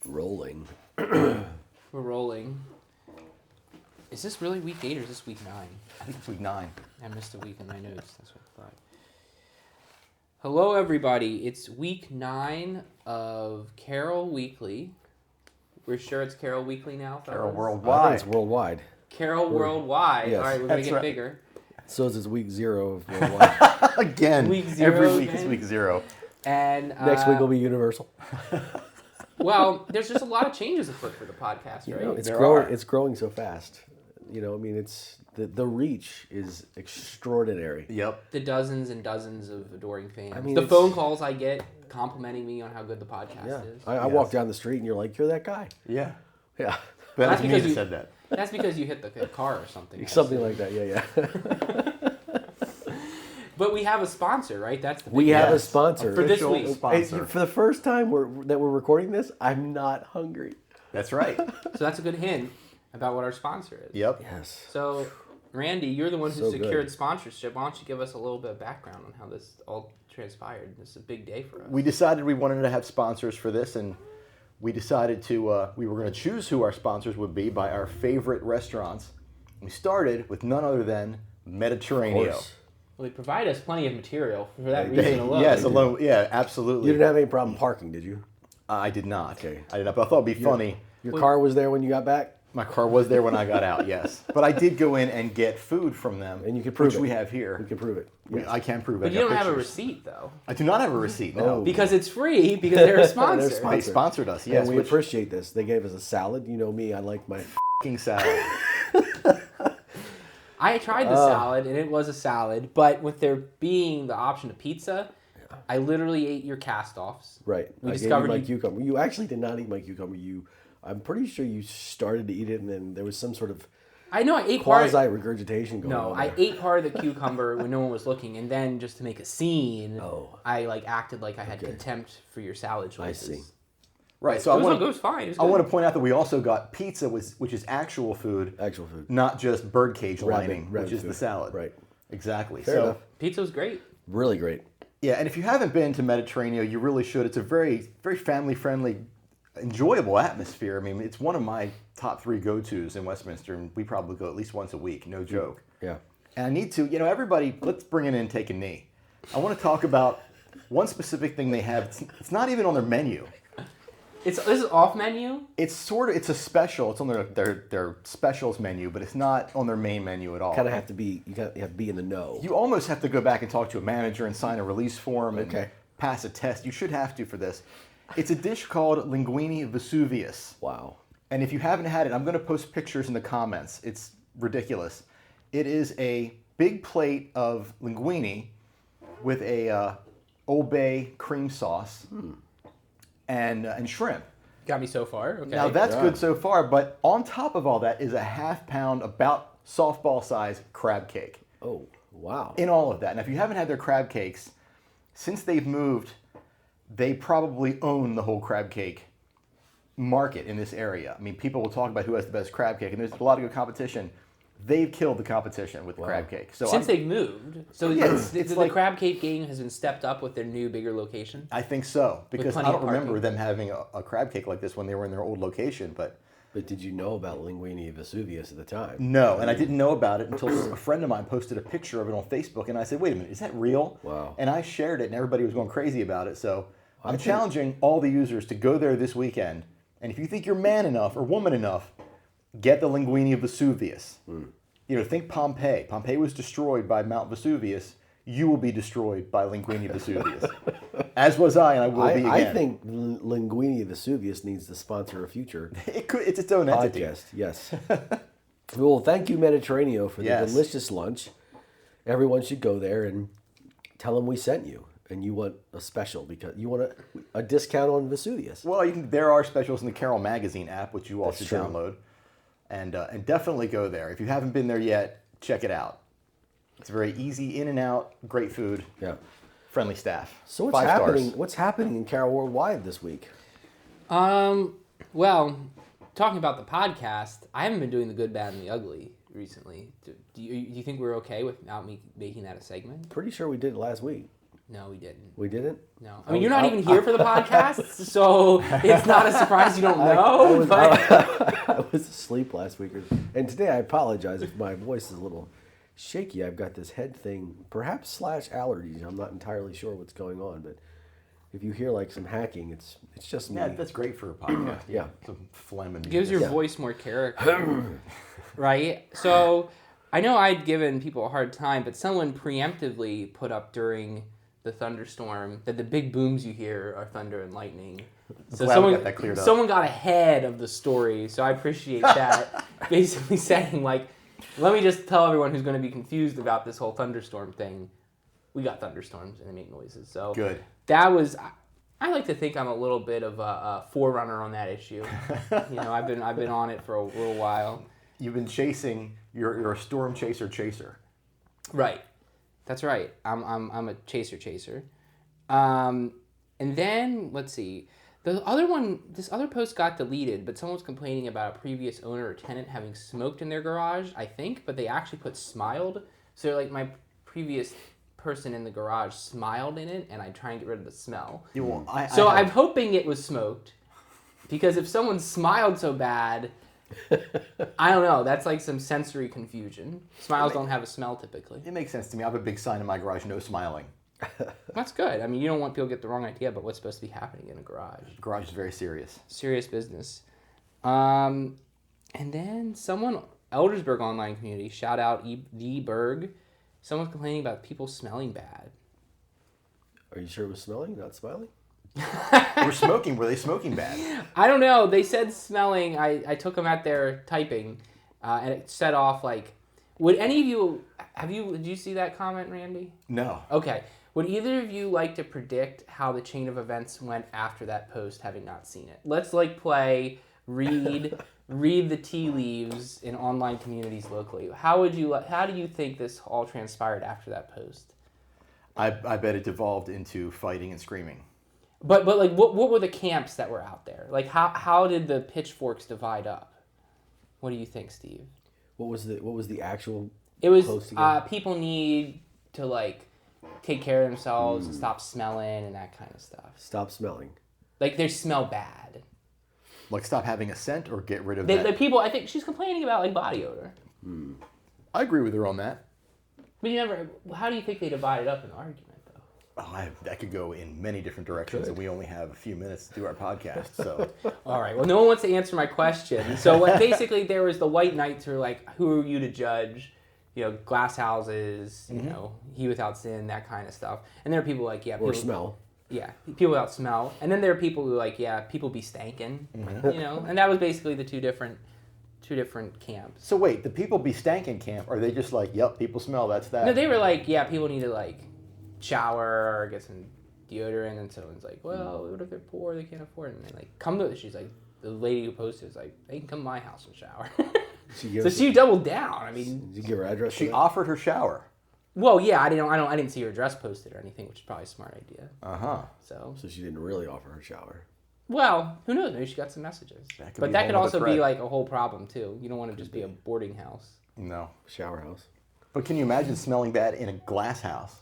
Rolling. We're rolling. Is this really week 8 or is this week 9? I think it's week 9. I missed a week in my notes. That's what I thought. Hello, everybody. It's week 9 of Carol Weekly. We're sure it's Carol Weekly now, fellas? Carol I Worldwide. think it's worldwide. Carol Worldwide. Yes. All right, we're going That's to get right. bigger. So is this week 0 of worldwide. Again, Week 0 every week is again. week 0. And Next week will be universal. well, there's just a lot of changes afoot for the podcast, You right? know, it's There growing. are. It's growing so fast. You know, I mean, it's the reach is extraordinary. Yep. The dozens and dozens of adoring fans. I mean, the it's- phone calls I get complimenting me on how good the podcast Yeah, is. I Yes. walk down the street and you're like, you're that guy. Yeah. Yeah, That That's was me because that you- said that. That's because you hit the car or something. something like that. Yeah. But we have a sponsor, right? That's the We big- have a Yes. sponsor. For this Official week. sponsor. For the first time that we're recording this, I'm not hungry. That's right. So that's a good hint about what our sponsor is. Yep. Yes. So, Randy, you're the one who So secured good. sponsorship. Why don't you give us a little bit of background on how this all transpired? This is a big day for us. We decided we wanted to have sponsors for this, and we decided we were going to choose who our sponsors would be by our favorite restaurants. We started with none other than Of Mediterraneo. course. Well, they provide us plenty of material for that They- reason alone. Yes, alone. Yeah, absolutely. You didn't have any problem parking, did you? I did not. Okay. I did not. But I thought it'd be funny. Your car was there when you got back, My car was there when I got out. Yes, but I did go in and get food from them, and you can prove which it. we have here. We can prove it. Yes. I can prove it. But I you got don't have a pictures. receipt, though. I do not have a receipt. No, Oh. Because it's free, because they're a sponsor. They're they sponsored. sponsored us. And Yes, we which appreciate this. They gave us a salad. You know me, I like my. f***ing salad. I tried the salad, and it was a salad, but with there being the option of pizza, I literally ate your cast-offs. Right. We I discovered gave you my you- cucumber. You actually did not eat my cucumber. I'm pretty sure you started to eat it, and then there was some sort of I know I ate part quasi of, regurgitation going No, on. I there. ate part of the cucumber when no one was looking, and then just to make a scene, I acted like I had contempt for your salad choices. I see. Right. So It was fine. It was I good. want to point out that we also got pizza, which is actual food, Actual food. not just birdcage Rabbit- lining, rabbit which is food. the salad. Right. Exactly. Fair enough. Pizza was great. Really great. Yeah, and if you haven't been to Mediterraneo, you really should. It's a very, very family-friendly, enjoyable atmosphere. I mean, it's one of my top 3 go-tos in Westminster, and we probably go at least once a week, no joke. Yeah. And I need to, everybody, let's bring it in and take a knee. I want to talk about one specific thing they have. It's not even on their menu. This is off menu. It's a special. It's on their specials menu, but it's not on their main menu at all. Kind of have to be. You have to be in the know. You almost have to go back and talk to a manager and sign a release form and Okay. pass a test. You should have to for this. It's a dish called Linguine Vesuvius. Wow. And if you haven't had it, I'm going to post pictures in the comments. It's ridiculous. It is a big plate of linguine with a Old Bay cream sauce and shrimp. Got me so far. Okay. Now that's Yeah. good so far, but on top of all that is a half-pound, about softball-sized crab cake. Oh, wow. In all of that. Now, if you haven't had their crab cakes, since they've moved, they probably own the whole crab cake market in this area. I mean, people will talk about who has the best crab cake, and there's a lot of good competition. They've killed the competition with the crab cake. So Since I'm- they've moved, so Yeah, the like- crab cake game has been stepped up with their new, bigger location. I think so, because I plenty don't of remember parking. them having a crab cake like this when they were in their old location, but But did you know about Linguine Vesuvius at the time? no, and I didn't know about it until a friend of mine posted a picture of it on Facebook, and I said, wait a minute, is that real? Wow. And I shared it, and everybody was going crazy about it, so I'm think- challenging all the users to go there this weekend, and if you think you're man enough or woman enough, get the Linguine Vesuvius. Think Pompeii. Pompeii was destroyed by Mount Vesuvius. You will be destroyed by Linguine Vesuvius. As was I, and I will be again. I think Linguine Vesuvius needs to sponsor a future It's its own entity. podcast. Yes. Well, thank you, Mediterraneo, for the Yes. delicious lunch. Everyone should go there and tell them we sent you. And you want a special because you want a discount on Vesuvius. Well, there are specials in the Carol Magazine app, which you all That's should true. download, and definitely go there. If you haven't been there yet, check it out. It's very easy, in and out, great food, Yeah. friendly staff. So what's 5 happening? stars. What's happening in Carol Worldwide this week? Well, talking about the podcast, I haven't been doing the good, bad, and the ugly recently. Do you think we're okay without me making that a segment? Pretty sure we did it last week. No, we didn't. We didn't? No. I mean, you're not even here for the podcast, so it's not a surprise you don't know. I was asleep last week. And today I apologize if my voice is a little shaky. I've got this head thing, perhaps / allergies. I'm not entirely sure what's going on, but if you hear like some hacking, it's just me. Yeah, that's great for a podcast. Yeah. Some phlegm and Gives your Yeah. voice more character. Right? So I know I'd given people a hard time, but someone preemptively put up during the thunderstorm that the big booms you hear are thunder and lightning. So Glad we got that cleared up. someone got ahead of the story, so I appreciate that. Basically saying, like, let me just tell everyone who's going to be confused about this whole thunderstorm thing. We got thunderstorms and they make noises. So Good. that was... I like to think I'm a little bit of a forerunner on that issue. You know, I've been on it for a little while. You've been chasing. You're a storm chaser. Right. That's right. I'm a chaser. And then let's see. The other one, this other post got deleted, but someone was complaining about a previous owner or tenant having smoked in their garage, I think, but they actually put smiled. So like my previous person in the garage smiled in it, and I try and get rid of the smell. Yeah, well, I'm hoping it was smoked, because if someone smiled so bad, I don't know. That's like some sensory confusion. Smiles don't have a smell typically. It makes sense to me. I have a big sign in my garage: no smiling. That's good. I mean, you don't want people to get the wrong idea about what's supposed to be happening in a garage. The garage is very serious. Serious business. And then someone, Eldersburg online community, shout out the Berg. Someone's complaining about people smelling bad. Are you sure it was smelling, not smiling? We're smoking. Were they smoking bad? I don't know. They said smelling. I took them at their typing, and it set off like. Would any of you did you see that comment, Randy? No. Okay. Would either of you like to predict how the chain of events went after that post, having not seen it? Let's read the tea leaves in online communities locally. How do you think this all transpired after that post? I bet it devolved into fighting and screaming. But like what were the camps that were out there? Like how did the pitchforks divide up? What do you think, Steve? What was the actual It was post again? people need to like take care of themselves and stop smelling and that kind of stuff. Stop smelling. Like they smell bad. Like stop having a scent or get rid of The that. people, I think she's complaining about like body odor. I agree with her on that. But how do you think they divided up an argument though? Oh, that could go in many different directions, and we only have a few minutes to do our podcast. So All right. Well, no one wants to answer my question. So basically, there was the white knights who were like, "Who are you to judge?" You know, glass houses. You know, he without sin, that kind of stuff. And there are people like, Or smell. Yeah, people without smell. And then there are people who like, yeah, people be stankin'. You know, and that was basically the two different camps. So wait, the people be stankin' camp, are they just like, yep, people smell, that's that? No, they were like, yeah, people need to like shower or get some deodorant, and someone's like, well, what if they're poor, they can't afford it, and they like come to. She's like, the lady who posted is like, they can come to my house and shower. So she doubled down. I mean, Did you give her address? She for that? offered her shower. well, yeah, I didn't see her address posted or anything, which is probably a smart idea. Uh-huh. So, So she didn't really offer her shower. well, who knows? Maybe she got some messages. That could But be a that whole could nother also be thread. like a whole problem too. You don't want to just be a boarding house No. Shower house. But can you imagine smelling bad in a glass house?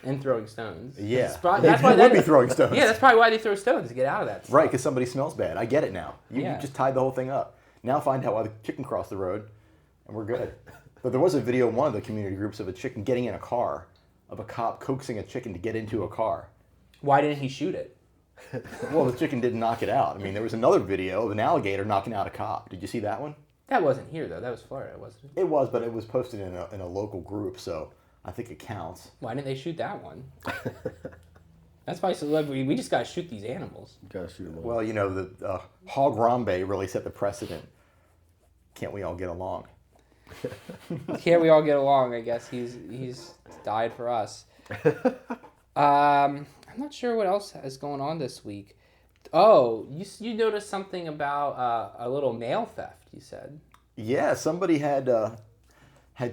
and throwing stones. Yeah. That's probably, They would be throwing stones. Yeah, that's probably why they throw stones to get out of that. Right, because somebody smells bad. I get it now. You Yeah. just tied the whole thing up. Now find out why the chicken crossed the road, and we're good. But there was a video in one of the community groups of a chicken getting in a car, of a cop coaxing a chicken to get into a car. Why didn't he shoot it? Well, the chicken didn't knock it out. I mean, there was another video of an alligator knocking out a cop. Did you see that one? That wasn't here though. That was Florida, wasn't it? It was, but it was posted in a local group, so I think it counts. Why didn't they shoot that one? That's why celebrity. We just gotta shoot these animals. Gotta shoot him. Well, you know, the Hog Rambe really set the precedent. Can't we all get along? Can't we all get along? I guess he's died for us. I'm not sure what else is going on this week. Oh, you noticed something about a little mail theft? You said. Yeah, somebody had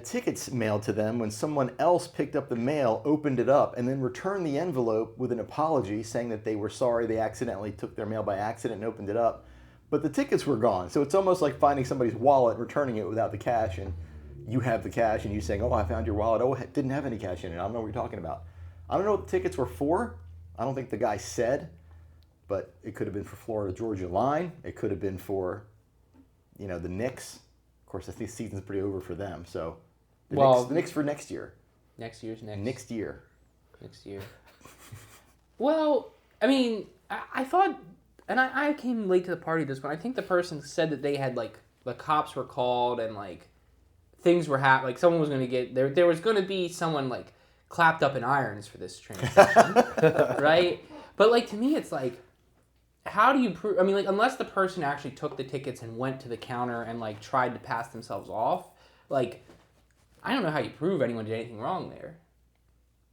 tickets mailed to them when someone else picked up the mail, opened it up, and then returned the envelope with an apology saying that they were sorry they accidentally took their mail by accident and opened it up. But the tickets were gone. So it's almost like finding somebody's wallet, returning it without the cash, and you have the cash, and you saying, oh, I found your wallet. Oh, it didn't have any cash in it. I don't know what you're talking about. I don't know what the tickets were for. I don't think the guy said, but it could have been for Florida Georgia Line. It could have been for, the Knicks. Of course, I think the season's pretty over for them. So the Knicks for next year. Next year's next. Next year. Next year. Well, I mean, I thought, and I came late to the party this one. I think the person said that they had like the cops were called and like things were happening. Like someone was going to get there was going to be someone like clapped up in irons for this transaction, right? But like to me, it's like, how do you prove? I mean, like unless the person actually took the tickets and went to the counter and like tried to pass themselves off, like I don't know how you prove anyone did anything wrong there,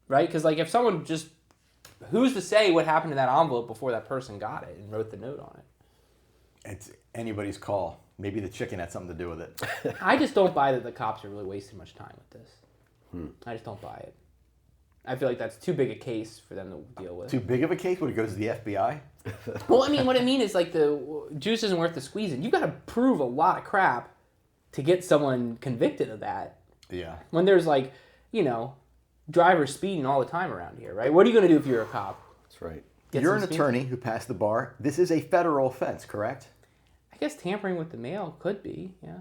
right? Because like if someone just, who's to say what happened to that envelope before that person got it and wrote the note on it? It's anybody's call. Maybe the chicken had something to do with it. I just don't buy that the cops are really wasting much time with this. I just don't buy it. I feel like that's too big a case for them to deal with. Too big of a case? Would it go to the FBI? Well, I mean, what I mean is like the juice isn't worth the squeezing. You've got to prove a lot of crap to get someone convicted of that. Yeah. When there's like, drivers speeding all the time around here, right? What are you going to do if you're a cop? That's right. You're an some speed? attorney who passed the bar. This is a federal offense, correct? I guess tampering with the mail could be, yeah.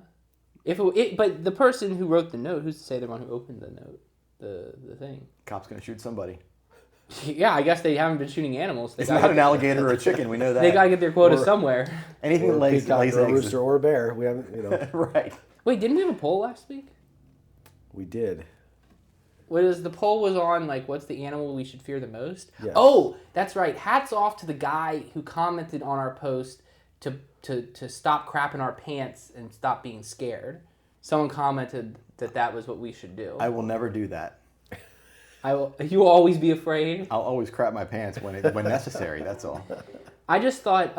But the person who wrote the note, who's to say the one who opened the note, the thing? Cop's gonna shoot somebody. Yeah, I guess they haven't been shooting animals. It's not an alligator or a chicken. We know that. They got to get their quota Or- somewhere. Anything Or that a lays peacock, lays or a eggs. rooster, or a bear. We haven't, Right. Wait, didn't we have a poll last week? we did. The poll was on like what's the animal we should fear the most? Yes. Oh, that's right. Hats off to the guy who commented on our post to stop crapping our pants and stop being scared. Someone commented that was what we should do. I will never do that. You will always be afraid. I'll always crap my pants when necessary. That's all. I just thought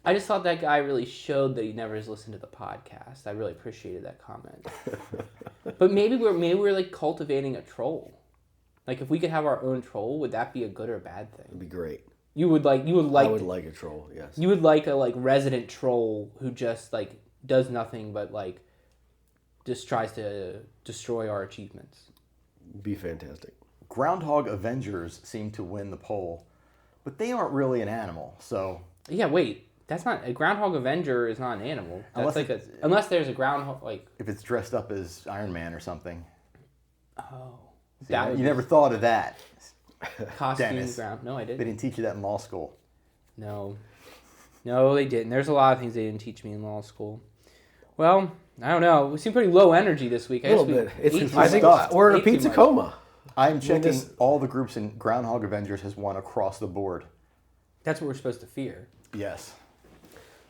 that guy really showed that he never has listened to the podcast. I really appreciated that comment. But maybe we're like cultivating a troll. Like if we could have our own troll, would that be a good or a bad thing? It'd be great. You would like I would like a troll. Yes. you would like a like resident troll who just like does nothing but like just tries to destroy our achievements. Be fantastic. Groundhog Avengers seem to win the poll, but they aren't really an animal. So Yeah, wait. That's not a Groundhog Avenger is not an animal. That's Unless unless there's a groundhog like if it's dressed up as Iron Man or something, oh See, that would you be never thought of that. costume Dennis. ground. No, I They didn't. didn't teach you that in law school. No, they didn't. There's a lot of things they didn't teach me in law school. Well, I don't know. We seem pretty low energy this week. A little bit. I think stuffed. we're in a Ate too pizza much. coma. I'm checking this- all the groups, and Groundhog Avengers has won across the board. That's what we're supposed to fear. Yes.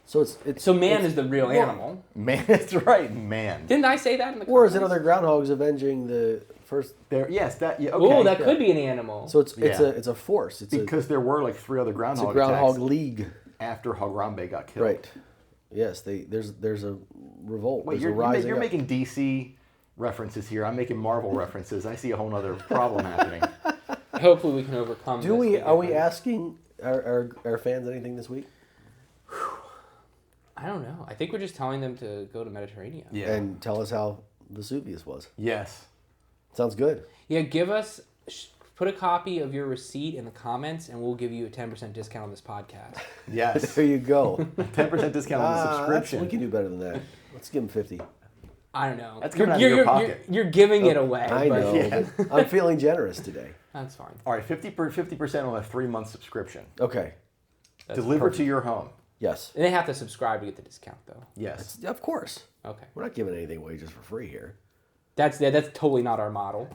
So it's So man is the real animal. Man, that's right, man. Didn't I say that in the or is it comments? other groundhogs avenging the first? Yes, that. Yeah, okay. Oh, that could be an animal. So it's Yeah. it's a force. It's because there were like 3 other a groundhog groundhog attacks league. after Harambe got killed. Right. Yes. There's a revolt. Wait, There's a you're rising up. making DC references here. I'm making Marvel references. I see a whole other problem happening. Hopefully we can overcome. Do this we? Are we together. asking our fans anything this week? I don't know. I think we're just telling them to go to Mediterranean. Yeah. And tell us how Vesuvius was. Yes. Sounds good. Yeah, give us. Put a copy of your receipt in the comments, and we'll give you a 10% discount on this podcast. Yes. There you go. 10% discount on the We subscription. can do better than that. Let's give him 50. I don't know. That's coming out of your pocket. You're giving it away. I but know. Yeah. I'm feeling generous today. That's fine. All right, 50% on a 3-month subscription. Okay. That's Delivered to your home. Yes. And they have to subscribe to get the discount, though. Yes. Of course. Okay. We're not giving anything away just for free here. That's totally not our model.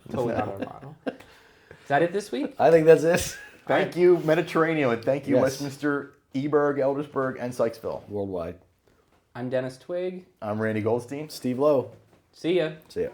Totally not our model. Is that it this week? I think that's it. Thank you, Mediterranean, and thank you, Yes. Westminster, Eberg, Eldersburg, and Sykesville. Worldwide. I'm Dennis Twig. I'm Randy Goldstein. Steve Lowe. See ya. See ya.